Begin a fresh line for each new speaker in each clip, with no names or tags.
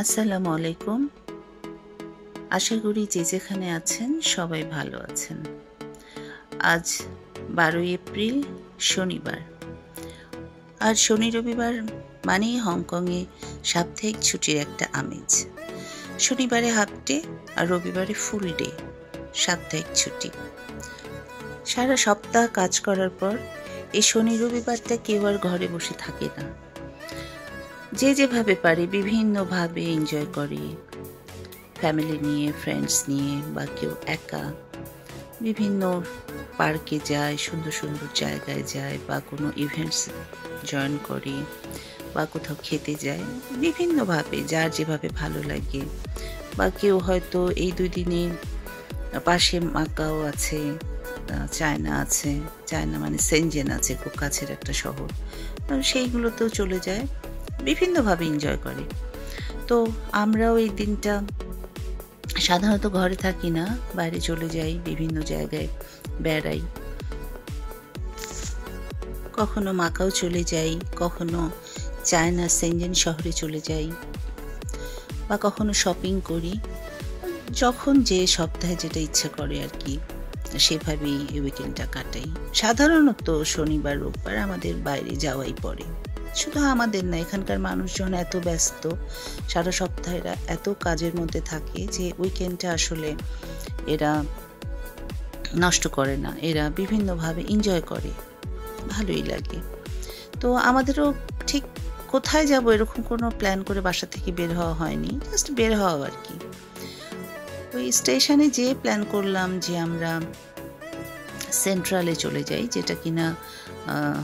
আসসালামু আলাইকুম। আশা করি যে যেখানে আছেন সবাই ভালো আছেন। আজ 12 এপ্রিল শনিবার। আর শনি রবিবার মানেই হংকংয়ে সাপ্তাহিক ছুটির একটা আমেজ। শনিবারে হাফ ডে আর রবিবারে ফুল ডে, সাপ্তাহিক ছুটি। সারা সপ্তাহ কাজ করার পর এই শনি রবিবারটা কেউ আর ঘরে বসে থাকে না। যে যেভাবে পারে বিভিন্নভাবে এনজয় করে, ফ্যামিলি নিয়ে, ফ্রেন্ডস নিয়ে, বা কেউ একা বিভিন্ন পার্কে যায়, সুন্দর সুন্দর জায়গায় যায়, বা কোনো ইভেন্টস জয়েন করে, বা কোথাও খেতে যায়। বিভিন্নভাবে যার যেভাবে ভালো লাগে। বা কেউ হয়তো এই 2 দিনে পাশে মাকাও আছে, চায়না আছে, চায়না মানে সেনজেন আছে, খুব কাছের একটা শহর, সেইগুলোতেও চলে যায়, বিভিন্নভাবে এনজয় করে। তো আমরাও এই দিনটা সাধারণত ঘরে থাকি না, বাইরে চলে যাই, বিভিন্ন জায়গায় বেড়াই। কখনো মাকাও চলে যাই, কখনো চায়না সেনজেন শহরে চলে যাই, বা কখনো শপিং করি। যখন যে সপ্তাহে যেটা ইচ্ছা করে আর কি, সেভাবেই এই উইকেন্ডটা কাটাই। সাধারণত শনিবার রোববার আমাদের বাইরে যাওয়াই পড়ে। শুধু আমাদের না, এখানকার মানুষজন এত ব্যস্ত, সারা সপ্তাহে এরা এত কাজের মধ্যে থাকে যে উইকেন্ডটা আসলে এরা নষ্ট করে না। এরা বিভিন্নভাবে এনজয় করে, ভালোই লাগে। তো আমাদেরও ঠিক কোথায় যাব এরকম কোনো প্ল্যান করে বাসা থেকে বের হওয়া হয়নি, জাস্ট বের হওয়া আর কি। ওই স্টেশনে যেয়ে প্ল্যান করলাম যে আমরা সেন্ট্রালে চলে যাই, যেটা কিনা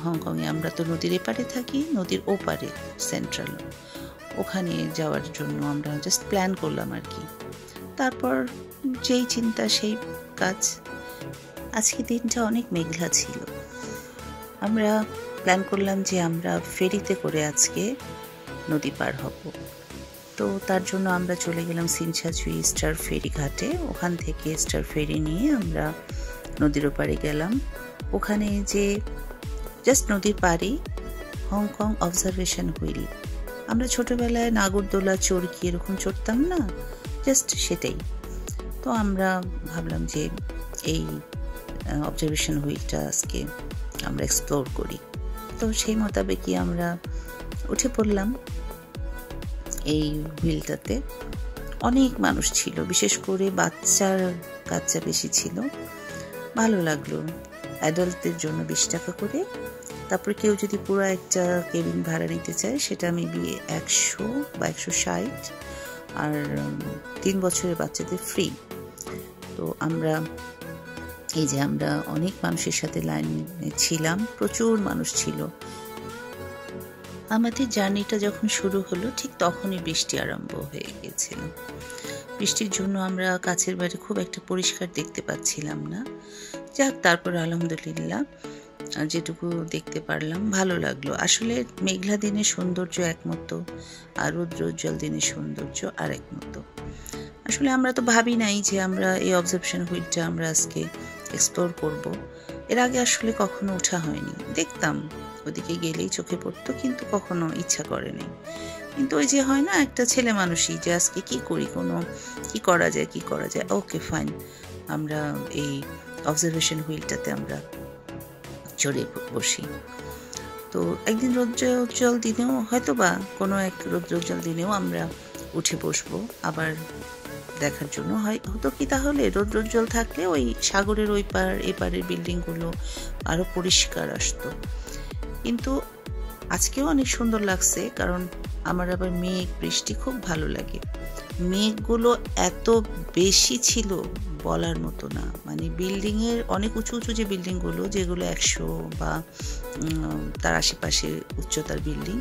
হংকংয়ে আমরা তো নদীর এপারে থাকি, নদীর ওপারে সেন্ট্রাল। ওখানে যাওয়ার জন্য আমরা জাস্ট প্ল্যান করলাম আর কি। তারপর যেই চিন্তা সেই কাজ। আজকে দিনটা অনেক মেঘলা ছিল। আমরা প্ল্যান করলাম যে আমরা ফেরিতে করে আজকে নদী পার হব। তো তার জন্য আমরা চলে গেলাম সিনচাচুই স্টার ফেরি ঘাটে। ওখান থেকে স্টার ফেরি নিয়ে আমরা নদীর ওপারে গেলাম। ওখানে যে জাস্ট নদীর পাড়েই হংকং অবজারভেশন হুইল, আমরা ছোটবেলায় নাগরদোলা, চরকি এরকম চড়তাম না, জাস্ট সেটাই। তো আমরা ভাবলাম যে এই অবজারভেশন হুইলটা আজকে আমরা এক্সপ্লোর করি। তো সেই মোতাবেকই আমরা উঠে পড়লাম এই হুইলটাতে। অনেক মানুষ ছিল, বিশেষ করে বাচ্চা বেশি ছিল। ভালো লাগলো। অ্যাডাল্টদের জন্য 20 টাকা করে। তারপরে কেউ যদি পুরো একটা কেবিন ভাড়া নিতে চায় সেটা মেবি 100 বা 160, আর 3 বছরের বাচ্চাদের ফ্রি। তো আমরা অনেক মানুষের সাথে লাইনে ছিলাম, প্রচুর মানুষ ছিল। আমাদের জার্নিটা যখন শুরু হলো ঠিক তখনই বৃষ্টি আরম্ভ হয়ে গেছিল। বৃষ্টির জন্য আমরা কাছের বাড়ি খুব একটা পরিষ্কার দেখতে পাচ্ছিলাম না। যাক, তারপর আলহামদুলিল্লাহ যেটুকু দেখতে পারলাম ভালো লাগলো। আসলে মেঘলা দিনের সৌন্দর্য এক মতো, আর রৌদ্রোজ্জ্বল দিনের সৌন্দর্য আরেক মতো। আসলে আমরা তো ভাবি নাই যে আমরা এই অবজারভেশন হুইলটা আমরা আজকে এক্সপ্লোর করব। এর আগে আসলে কখনো ওঠা হয়নি। দেখতাম ওদিকে গেলেই চোখে পড়তো, কিন্তু কখনো ইচ্ছা করেনি। কিন্তু ওই যে হয় না, একটা ছেলে মানুষই যে আজকে কি করি, কি করা যায়, ওকে ফাইন, আমরা এই অবজারভেশন হুইলটাতে আমরা চড়ে বসি। তো একদিন রৌদ্রোজ্জ্বল দিনেও, হয়তো বা কোনো এক রৌদ্রোজ্জ্বল দিনেও আমরা উঠে বসবো আবার দেখার জন্য। হতো কি তাহলে, রৌদ্রোজ্জ্বল থাকলে ওই সাগরের ওই পার এপারের বিল্ডিংগুলো আরও পরিষ্কার আসতো। কিন্তু আজকেও অনেক সুন্দর লাগছে, কারণ আমার আবার মেঘ বৃষ্টি খুব ভালো লাগে। মেঘগুলো এত বেশি ছিল বলার মতো না। মানে বিল্ডিংয়ের অনেক উঁচু উঁচু যে বিল্ডিংগুলো, যেগুলো 100 বা তার আশেপাশে উচ্চতার বিল্ডিং,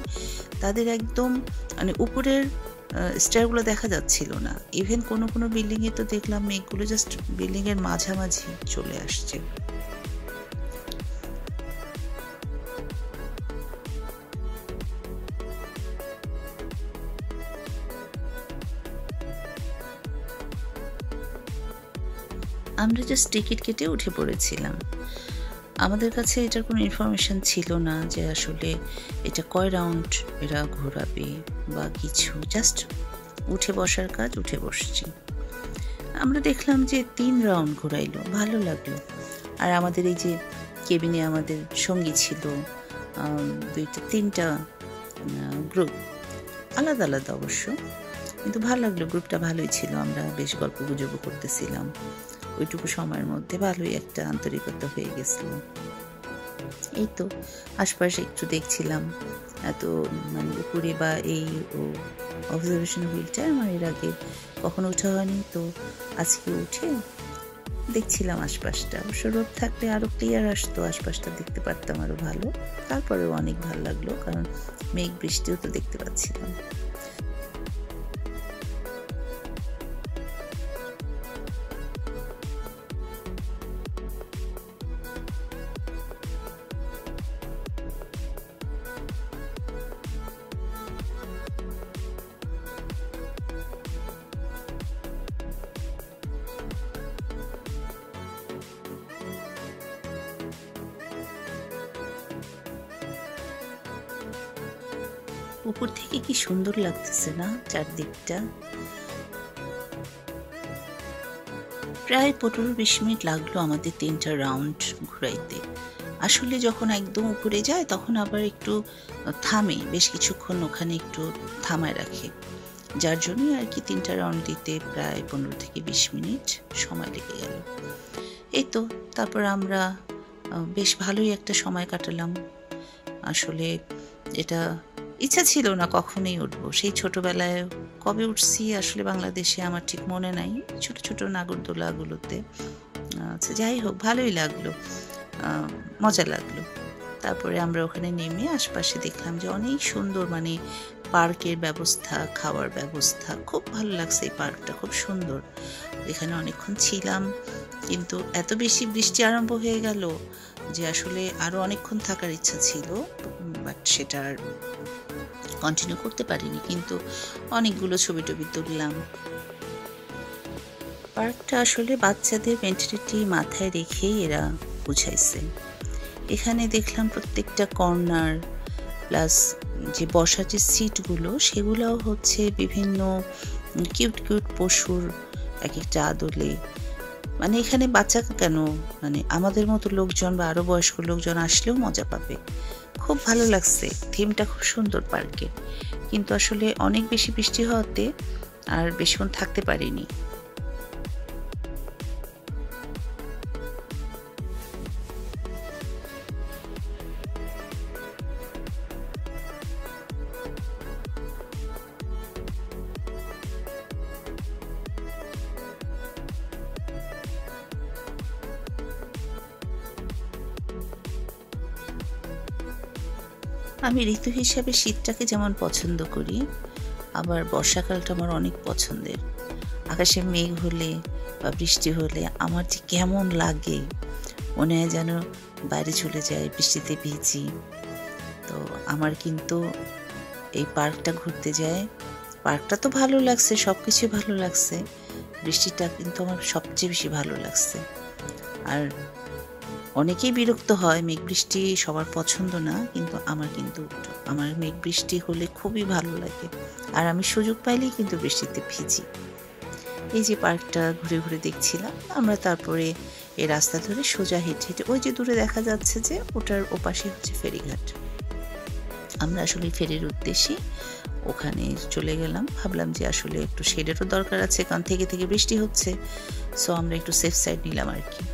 তাদের একদম মানে উপরের স্টারগুলো দেখা যাচ্ছিল না। ইভেন কোনো কোনো বিল্ডিংয়ে তো দেখলাম মেঘগুলো জাস্ট বিল্ডিংয়ের মাঝামাঝি চলে আসছে। আমরা জাস্ট টিকিট কেটে উঠে পড়েছিলাম। আমাদের কাছে এটার কোনো ইনফরমেশন ছিল না যে আসলে এটা কয় রাউন্ড এরা ঘোরাবে বা কিছু। জাস্ট উঠে বসার কাজ, উঠে বসছি। আমরা দেখলাম যে 3 রাউন্ড ঘোরাইলো, ভালো লাগলো। আর আমাদের এই যে কেবিনে আমাদের সঙ্গী ছিল 2-3টা গ্রুপ, আলাদা আলাদা অবশ্য, কিন্তু ভালো লাগলো। গ্রুপটা ভালোই ছিল, আমরা বেশ গল্প গুজব করতেছিলাম। ওইটুকু সময়ের মধ্যে ভালোই একটা আন্তরিকতা হয়ে গেছিল। এই তো আশপাশে একটু দেখছিলাম, এত মানে উপরে বা এই অবজারভেশন হুইলটা আমার এর আগে কখনো উঠা হয়নি, তো আজকে উঠে দেখছিলাম আশপাশটা। অবশ্য রোদ থাকলে আরো ক্লিয়ার আসতো, আশপাশটা দেখতে পারতাম আরো ভালো। তারপরেও অনেক ভালো লাগলো, কারণ মেঘ বৃষ্টিও তো দেখতে পাচ্ছিলাম। উপর থেকে কি সুন্দর লাগতেছে না চারদিকটা। প্রায় 15-20 মিনিট লাগলো আমাদের 3টা রাউন্ড ঘুরাইতে। আসলে যখন একদম উপরে যায় তখন আবার একটু থামে, বেশ কিছুক্ষণ ওখানে একটু থামায় রাখে, যার জন্যই আর কি 3টা রাউন্ড দিতে প্রায় 15-20 মিনিট সময় লেগে গেল। এই তো তারপর আমরা বেশ ভালোই একটা সময় কাটালাম। আসলে এটা ইচ্ছা ছিল না কখনোই উঠবো, সেই ছোটবেলায় কবে উঠছি আসলে বাংলাদেশে আমার ঠিক মনে নাই, ছোট ছোট নাগরদোলাগুলোতে। আচ্ছা যাই হোক, ভালোই লাগলো, মজা লাগলো। তারপরে আমরা ওখানে নেমে আশপাশে দেখলাম যে অনেক সুন্দর, মানে পার্কের ব্যবস্থা, খাওয়ার ব্যবস্থা, খুব ভালো লাগছে। এই পার্কটা খুব সুন্দর, এখানে অনেকক্ষণ ছিলাম, কিন্তু এত বেশি বৃষ্টি আরম্ভ হয়ে গেল যে আসলে আরো অনেকক্ষণ থাকার ইচ্ছা ছিল, বাট সেটা আর কন্টিনিউ করতে পারিনি। কিন্তু অনেকগুলো ছবি টবি তুললাম। পার্কটা আসলে বাচ্চাদের মেন্টালিটি মাথায় রেখেই এরা বুঝাইছে। এখানে দেখলাম প্রত্যেকটা কর্নার প্লাস যে বসার যে সিটগুলো, সেগুলোও হচ্ছে বিভিন্ন কিউট কিউট পশুর এক একটা আদলে। মানে এখানে বাচ্চা কেন, মানে আমাদের মতো লোকজন বা আরো বয়স্ক লোকজন আসলেও মজা পাবে। খুব ভালো লাগছে, থিমটা খুব সুন্দর পার্কে। কিন্তু আসলে অনেক বেশি বৃষ্টি হওয়াতে আর বেশিক্ষণ থাকতে পারিনি। আমি ঋতু হিসাবে শীতটাকে যেমন পছন্দ করি, আবার বর্ষাকালটা আমার অনেক পছন্দের। আকাশে মেঘ হলে বা বৃষ্টি হলে আমার যে কেমন লাগে, মনে হয় যেন বাইরে চলে যায়, বৃষ্টিতে ভিজি। তো আমার কিন্তু এই পার্কটা ঘুরতে যায়, পার্কটা তো ভালো লাগছে, সব কিছুই ভালো লাগছে, বৃষ্টিটা কিন্তু আমার সবচেয়ে বেশি ভালো লাগছে। আর অনেকেই বিরক্ত হয়, মেঘ বৃষ্টি সবার পছন্দ না, কিন্তু আমার মেঘ বৃষ্টি হলে খুবই ভালো লাগে। আর আমি সুযোগ পাইলেই কিন্তু বৃষ্টিতে ভিজি। এই যে পার্কটা ঘুরে ঘুরে দেখছিলাম আমরা, তারপরে এই রাস্তা ধরে সোজা হেঁটে হেঁটে ওই যে দূরে দেখা যাচ্ছে যে ওটার ওপাশে হচ্ছে ফেরিঘাট। আমরা আসলে ফেরির উদ্দেশ্যে ওখানে চলে গেলাম। ভাবলাম যে আসলে একটু শেডেরও দরকার আছে, কারণ থেকে থেকে বৃষ্টি হচ্ছে, সো আমরা একটু সেফ সাইড নিলাম আর কি।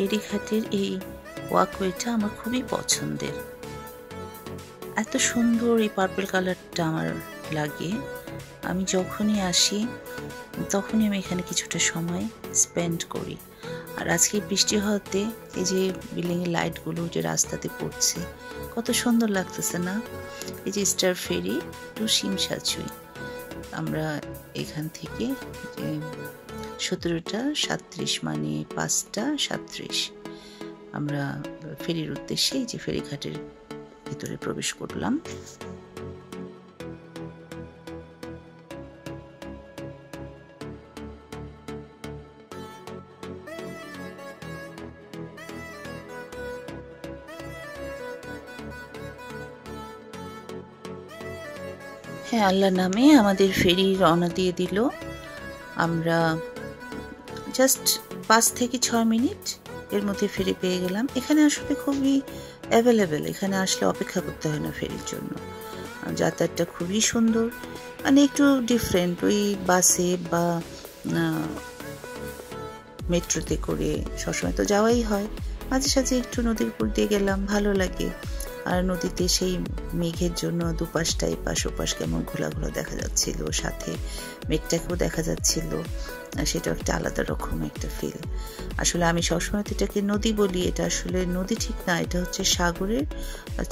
ফেরিঘাটের এই ওয়াকওয়েটা আমার খুবই পছন্দের, এত সুন্দর এই পার্পল কালারটা আমার লাগে। আমি যখনই আসি তখনই আমি এখানে কিছুটা সময় স্পেন্ড করি। আর আজকে বৃষ্টি হওয়াতে এই যে বিল্ডিংয়ের লাইটগুলো যে রাস্তাতে পড়ছে, কত সুন্দর লাগতেছে না। এই যে স্টার ফেরি টু শিমসাছুই, আমরা এখান থেকে 17টা 37 মানে 5টা 37 আমরা ফেরির উদ্দেশ্যে এই যে ফেরিঘাটের ভিতরে প্রবেশ করলাম। হ্যাঁ, আল্লাহর নামে আমাদের ফেরি রওনা দিয়ে দিল। আমরা জাস্ট 5 থেকে 6 মিনিট এর মধ্যে ফেরি পেয়ে গেলাম। এখানে আসলে খুবই অ্যাভেলেবেল, এখানে আসলে অপেক্ষা করতে হয় না ফেরির জন্য। যাতায়াতটা খুবই সুন্দর, মানে একটু ডিফারেন্ট। ওই বাসে বা মেট্রোতে করে সবসময় তো যাওয়াই হয়, মাঝে সাঝে একটু নদীর উপর দিয়ে গেলাম, ভালো লাগে। আর নদীতে সেই মেঘের জন্য দুপাশটা এপাশ ওপাশ কেমন ঘোলা ঘোলা দেখা যাচ্ছিল, সাথে মেঘটাকেও দেখা যাচ্ছিল, সেটা একটা আলাদা রকম একটা ফিল। আসলে আমি সবসময় তো এটাকে নদী বলি, এটা আসলে নদী ঠিক না, এটা হচ্ছে সাগরের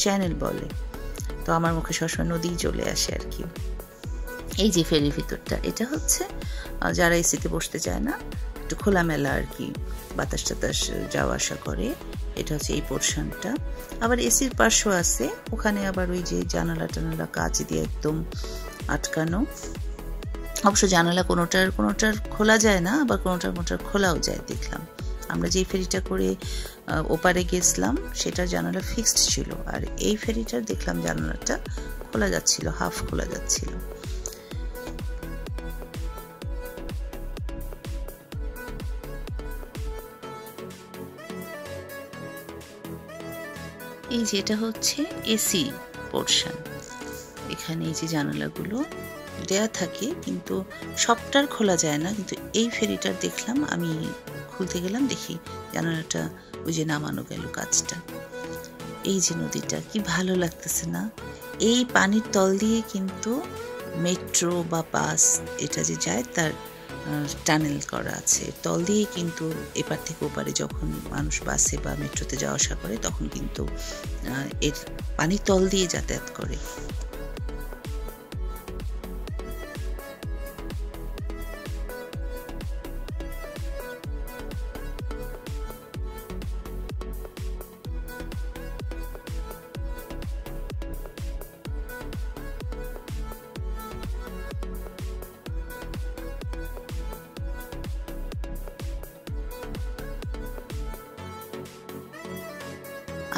চ্যানেল বলে। তো আমার মুখে সবসময় নদী চলে আসে আর কি। এই যে ফেরির ভিতরটা, এটা হচ্ছে যারা এসিতে বসতে চায় না, একটু খোলামেলা আর কি, বাতাস টাতাস যাওয়া আসা করে, এটা হচ্ছে এই পোর্শনটা। আবার এসির পাশও আছে, ওখানে আবার ওই যে জানালা টানালা কাঁচ দিয়ে একদম আটকানো। অবশ্য জানালা কোনোটার খোলা যায় না, আবার কোনোটার খোলাও যায় দেখলাম। আমরা যে ফেরিটা করে ওপারে গেছিলাম সেটার জানালা ফিক্সড ছিল, আর এই ফেরিটার দেখলাম জানালাটা খোলা যাচ্ছিল, হাফ খোলা যাচ্ছিল। এই যে এটা হচ্ছে এসি পোর্শন, এখানে এই যে জানালাগুলো দেয়া থাকে, কিন্তু সবটার খোলা যায় না। কিন্তু এই ফেরিটার দেখলাম, আমি খুলতে গেলাম, দেখি জানালাটা ওই যে নামানো গেল কাজটা। এই যে নদীটা কি ভালো লাগতেছে না, এই পানির তল দিয়ে কিন্তু মেট্রো বা বাস এটা যে যায় তার টানেল করা আছে, তল দিয়ে কিন্তু এপার থেকে ওপারে যখন মানুষ বাসে বা মেট্রোতে যাওয়া আসা করে তখন কিন্তু এর পানির তল দিয়ে যাতায়াত করে।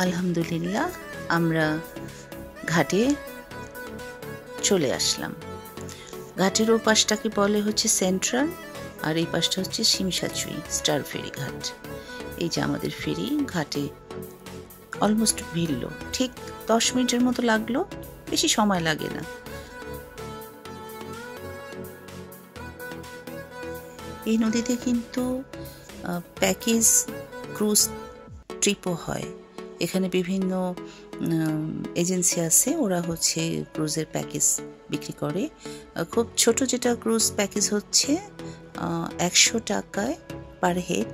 আলহামদুলিল্লাহ আমরা ঘাটে চলে আসলাম। ঘাটের ও পাশটাকে বলে হচ্ছে সেন্ট্রাল, আর এই পাশটা হচ্ছে সিমসাচুই স্টার ফেরি ঘাট। এই যে আমাদের ফেরি ঘাটে অলমোস্ট ভিড়ল, ঠিক 10 মিনিটের মতো লাগলো, বেশি সময় লাগে না। এই নদীতে কিন্তু প্যাকেজ ক্রুজ ট্রিপও হয়। এখানে বিভিন্ন এজেন্সি আছে, ওরা হচ্ছে ক্রুজের প্যাকেজ বিক্রি করে। খুব ছোট যেটা ক্রুজ প্যাকেজ হচ্ছে 100 টাকায় পার হেড,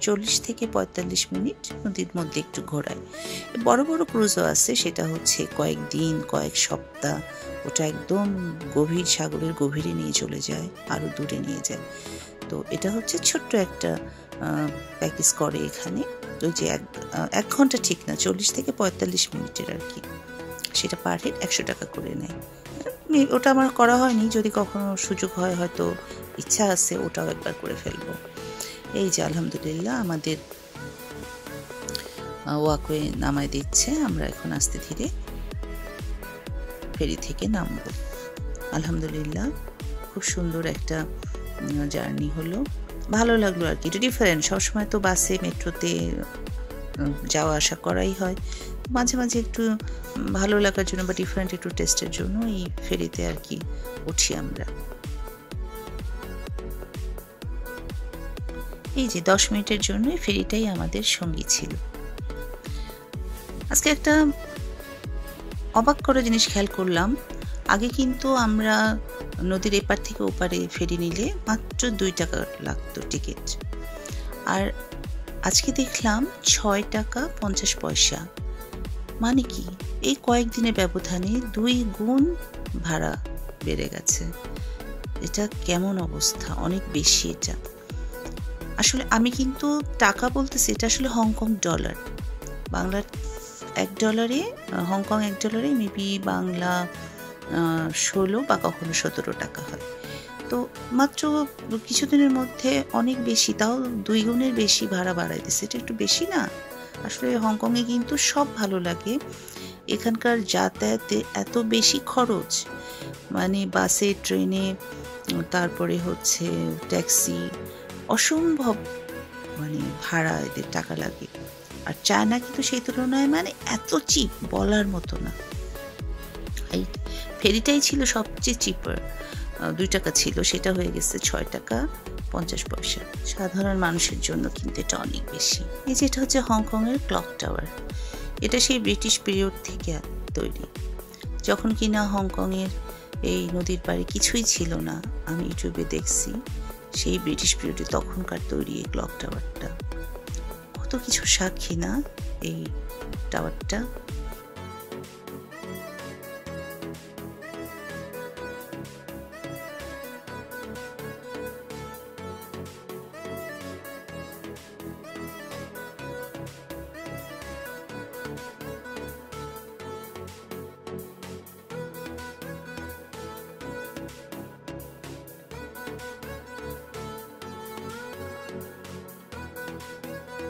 40 থেকে 45 মিনিট নদীর মধ্যে একটু ঘোরায়। বড় বড় ক্রুজও আছে, সেটা হচ্ছে কয়েকদিন কয়েক সপ্তাহ, ওটা একদম গভীর সাগরের গভীরে নিয়ে চলে যায়, আরও দূরে নিয়ে যায়। তো এটা হচ্ছে ছোট্ট একটা প্যাকেজ করে এখানে, ওই যে 1 ঘন্টা ঠিক না, 40 থেকে 45 মিনিটের আর কি, সেটা পার হেড 100 টাকা করে নেয়। ওটা আমার করা হয়নি, যদি কখনো সুযোগ হয়, হয়তো ইচ্ছা আছে, ওটাও একবার করে ফেলবো। এই যে আলহামদুলিল্লাহ আমাদের ওয়াকওয়ে নামায় দিচ্ছে, আমরা এখন আস্তে ধীরে ফেরি থেকে নামবো। আলহামদুলিল্লাহ খুব সুন্দর একটা জার্নি হলো, ভালো লাগলো আর কি। এটা ডিফারেন্ট, সবসময় তো বাসে মেট্রোতে যাওয়া আসা করাই হয়, মাঝে মাঝে একটু ভালো লাগার জন্য বা ডিফারেন্ট একটু টেস্টের জন্য এই ফেরিতে আর কি উঠি আমরা। এই যে 10 মিনিটের জন্য ফেরিটাই আমাদের সঙ্গী ছিল। আজকে একটা অবাক করা জিনিস খেয়াল করলাম, আগে কিন্তু আমরা নদীর এপার থেকে ওপারে ফেরি নিলে মাত্র 2 টাকা লাগতো টিকিট, আর আজকে দেখলাম 6 টাকা 50 পয়সা। মানে কি, এই কয়েকদিনের ব্যবধানে 2 গুণ ভাড়া বেড়ে গেছে। এটা কেমন অবস্থা, অনেক বেশি এটা। আসলে আমি কিন্তু টাকা বলতেছি, এটা আসলে হংকং ডলার, বাংলার $1 হংকং $1 মেবি বাংলা 16 বা কখনো 17 টাকা হয়। তো মাত্র কিছুদিনের মধ্যে অনেক বেশি, তাও 2 গুণের বেশি ভাড়া বাড়াই দিচ্ছে। এটা একটু বেশি না? আসলে হংকংয়ে কিন্তু সব ভালো লাগে, এখানকার যাতায়াতে এত বেশি খরচ, মানে বাসে, ট্রেনে, তারপরে হচ্ছে ট্যাক্সি, অসম্ভব মানে ভাড়া এদের টাকা লাগে। আর চায়না কিন্তু সেই তুলনায় মানে এত চিপ, বলার মতো না। এই ফেরিটাই ছিল সবচেয়ে চিপার, 2 টাকা ছিল, সেটা হয়ে গেছে 6 টাকা 50 পয়সা। সাধারণ মানুষের জন্য কিন্তু এটা অনেক বেশি। এই যেটা হচ্ছে হংকংয়ের ক্লক টাওয়ার, এটা সেই ব্রিটিশ পিরিয়ড থেকে তৈরি, যখন কিনা হংকংয়ের এই নদীর পাড়ে কিছুই ছিল না। আমি ইউটিউবে দেখছি সেই ব্রিটিশ পিরিয়ডে তখনকার তৈরি এই ক্লক টাওয়ারটা। কত কিছু সাক্ষী না এই টাওয়ারটা।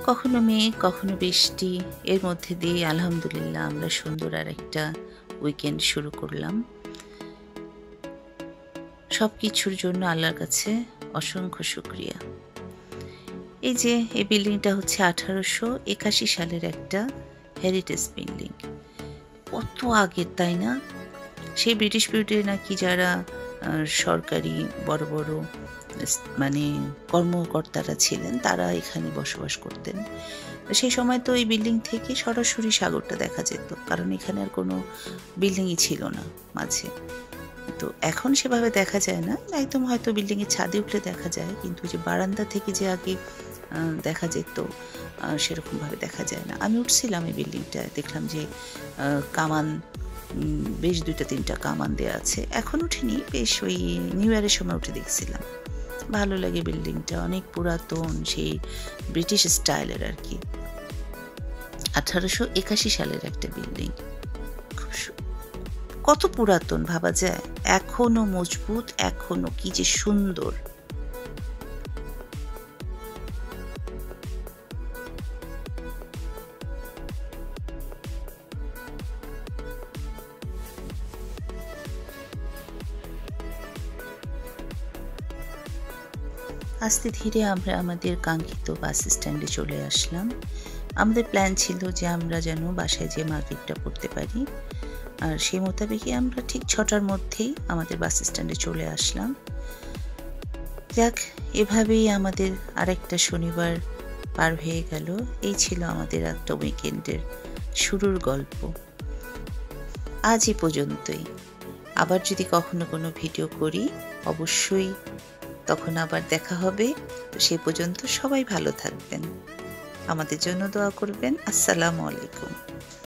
কখনো মেঘ, কখনো বৃষ্টি, এর মধ্যে দিয়ে আলহামদুলিল্লাহ আমরা সুন্দর আর একটা উইকেন্ড শুরু করলাম। সব কিছুর জন্য আল্লাহর কাছে অসংখ্য শুকরিয়া। এই যে এই বিল্ডিংটা হচ্ছে 1881 সালের একটা হেরিটেজ বিল্ডিং। কত আগের, তাই না? সেই ব্রিটিশ পিরিয়ডে নাকি যারা সরকারি বড় বড় মানে কর্মকর্তারা ছিলেন, তারা এখানে বসবাস করতেন। সেই সময় তো এই বিল্ডিং থেকে সরাসরি সাগরটা দেখা যেত, কারণ এখানে আর কোনো বিল্ডিংই ছিল না মাঝে। তো এখন সেভাবে দেখা যায় না, একদম হয়তো বিল্ডিংয়ের ছাদে উঠলে দেখা যায়, কিন্তু যে বারান্দা থেকে যে আগে দেখা যেত সেরকমভাবে দেখা যায় না। আমি উঠছিলাম এই বিল্ডিংটায়, দেখলাম যে কামান, বেশ 2-3টা কামান দেওয়া আছে। এখন উঠিনি, বেশ ওই নিউ ইয়ারের সময় উঠে দেখছিলাম। ভালো লাগে বিল্ডিংটা, অনেক পুরাতন, সেই ব্রিটিশ স্টাইলের আর কি। 1881 সালের একটা বিল্ডিং, কত পুরাতন ভাবা যায়, এখনো মজবুত, এখনো কি যে সুন্দর। আস্তে ধীরে আমরা আমাদের কাঙ্ক্ষিত বাস স্ট্যান্ডে চলে আসলাম। আমাদের প্ল্যান ছিল যে আমরা যেন বাসায় যেয়ে মাগরিবটা পড়তে পারি, আর সেই মোতাবেকই আমরা ঠিক 6টার মধ্যেই আমাদের বাস স্ট্যান্ডে চলে আসলাম। যাক, এভাবেই আমাদের আরেকটা শনিবার পার হয়ে গেল। এই ছিল আমাদের একটা উইকেন্ডের শুরুর গল্প। আজ এ পর্যন্তই। আবার যদি কখনো কোনো ভিডিও করি অবশ্যই তখন আবার দেখা হবে। তো সে পর্যন্ত সবাই ভালো থাকবেন, আমাদের জন্য দোয়া করবেন। আসসালামু আলাইকুম।